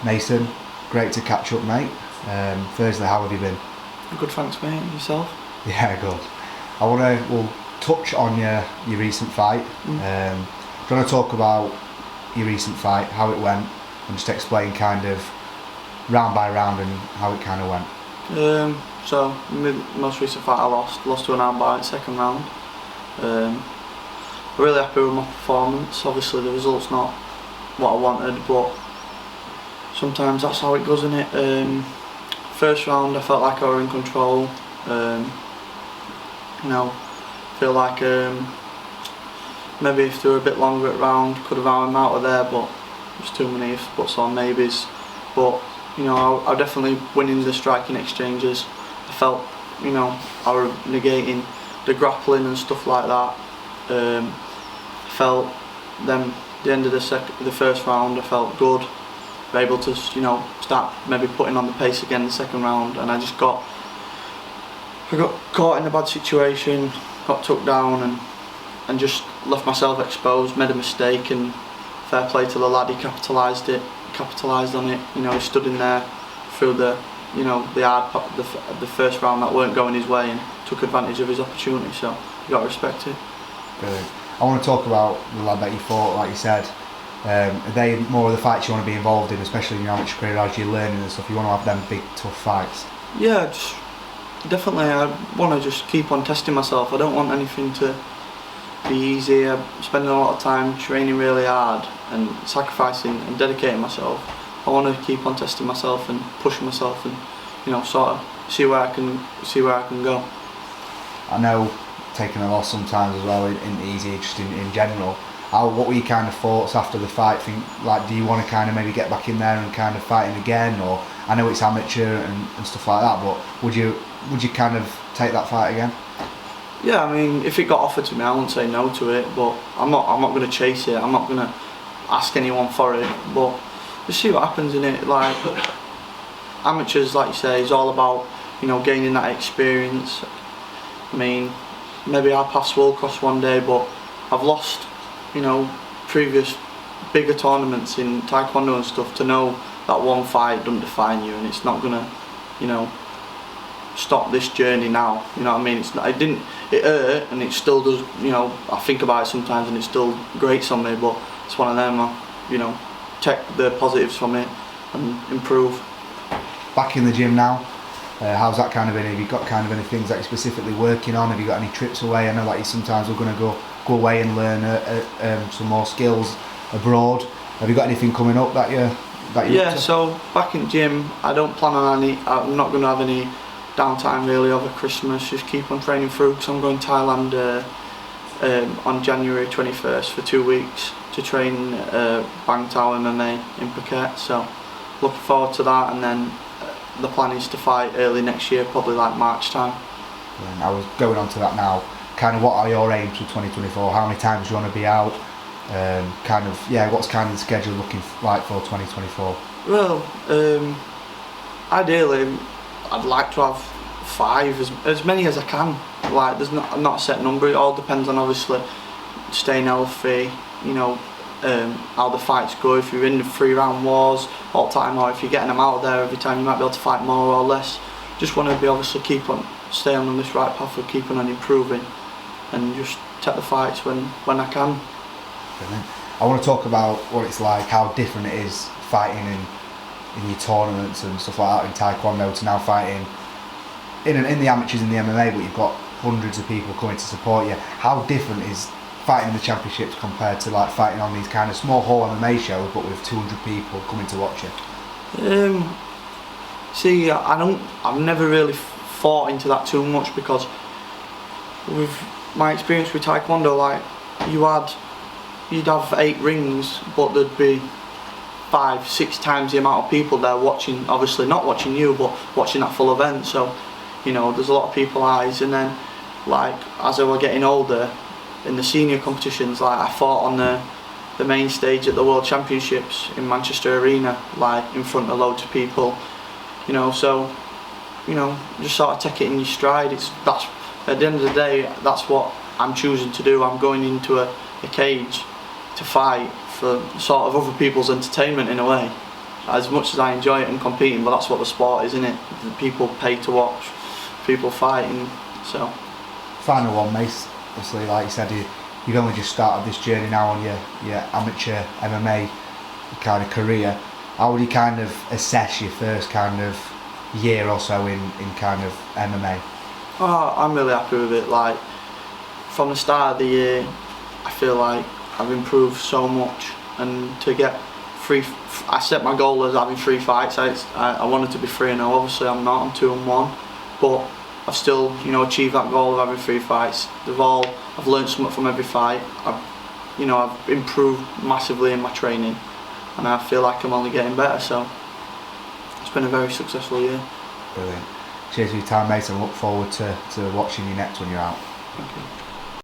Mason, great to catch up, mate. Firstly, how have you been? Good, thanks, mate. Yourself? Yeah, good. We'll touch on your recent fight. Do you want to talk about your recent fight, how it went, and just explain kind of round by round and how it kind of went? So, most recent fight I lost to an armbar second round. Really happy with my performance. Obviously the result's not what I wanted, but sometimes that's how it goes, isn't it? First round I felt like I was in control. Feel like maybe if they were a bit longer at round, could have had him out of there, but there's too many ifs, buts or maybes. But I definitely winning the striking exchanges. I felt I was negating the grappling and stuff like that. I felt then the end of the first round I felt good. Able to start maybe putting on the pace again in the second round, and I got caught in a bad situation, got took down and just left myself exposed, made a mistake, and fair play to the lad, he capitalised on it. He stood in there through the the first round that weren't going his way and took advantage of his opportunity, so you got to respect it. Brilliant. I want to talk about the lad that you fought, like you said. Are they more of the fights you want to be involved in, especially in your amateur career as you're learning and stuff? You want to have them big tough fights? Yeah, definitely. I want to just keep on testing myself. I don't want anything to be easy. I'm spending a lot of time training really hard and sacrificing and dedicating myself. I want to keep on testing myself and pushing myself and sort of see where I can go. I know taking a loss sometimes as well isn't easy, just in general. What were your kind of thoughts after the fight? Do you want to kind of maybe get back in there and kind of fighting again? Or I know it's amateur and stuff like that, but would you kind of take that fight again? Yeah, I mean, if it got offered to me, I wouldn't say no to it, but I'm not going to chase it. I'm not going to ask anyone for it, but just see what happens in it. Like amateurs, like you say, is all about gaining that experience. I mean, maybe our paths will cross one day, but I've lost previous bigger tournaments in taekwondo and stuff to know that one fight doesn't define you, and it's not gonna stop this journey now. You know what I mean? It hurt, and it still does. I think about it sometimes and it still grates on me, but it's one of them. Take the positives from it and improve. Back in the gym now, how's that kind of been? Have you got kind of any things that you're specifically working on? Have you got any trips away? I know that you sometimes are going to go away and learn some more skills abroad. Have you got anything coming up that you? Yeah, so back in gym, I don't plan on any. I'm not going to have any downtime really over Christmas. Just keep on training through, because I'm going to Thailand on January 21st for 2 weeks to train Bang Tao MMA in Phuket. So looking forward to that, and then the plan is to fight early next year, probably like March time. And I was going on to that now. Kind of what are your aims for 2024? How many times do you want to be out? What's kind of the schedule looking like for 2024? Well, ideally, I'd like to have 5, as many as I can. Like, there's not a set number. It all depends on obviously staying healthy. How the fights go. If you're in the 3-round wars all the time, or if you're getting them out there every time, you might be able to fight more or less. Just want to be obviously stay on this right path of keeping on improving, and just take the fights when I can. Brilliant. I want to talk about what it's like, how different it is fighting in your tournaments and stuff like that in taekwondo to now fighting in the amateurs in the MMA, but you've got hundreds of people coming to support you. How different is fighting in the championships compared to like fighting on these kind of small hall MMA shows but with 200 people coming to watch you? See, I've never really fought into that too much, because with my experience with taekwondo, like you'd have 8 rings, but there'd be 5-6 times the amount of people there watching, obviously not watching you, but watching that full event. So there's a lot of people eyes. And then like as I was getting older in the senior competitions, like I fought on the main stage at the World Championships in Manchester Arena, like in front of loads of people. So just sort of take it in your stride. That's at the end of the day, that's what I'm choosing to do. I'm going into a cage to fight for sort of other people's entertainment in a way. as much as I enjoy it and competing, but that's what the sport is, isn't it? The people pay to watch people fighting. So final one, Mace. Obviously, like you said, you've only just started this journey now on your amateur MMA kind of career. How would you kind of assess your first kind of year or so in kind of MMA? Oh, I'm really happy with it. Like, from the start of the year, I feel like I've improved so much, and to get I set my goal as having 3 fights. I wanted to be 3-0. Obviously, I'm not. I'm 2-1, but I've still, achieved that goal of having 3 fights. I've learned something from every fight. I've improved massively in my training, and I feel like I'm only getting better. So it's been a very successful year. Brilliant. Cheers for your time, mate, and look forward to watching you next when you're out. Thank you.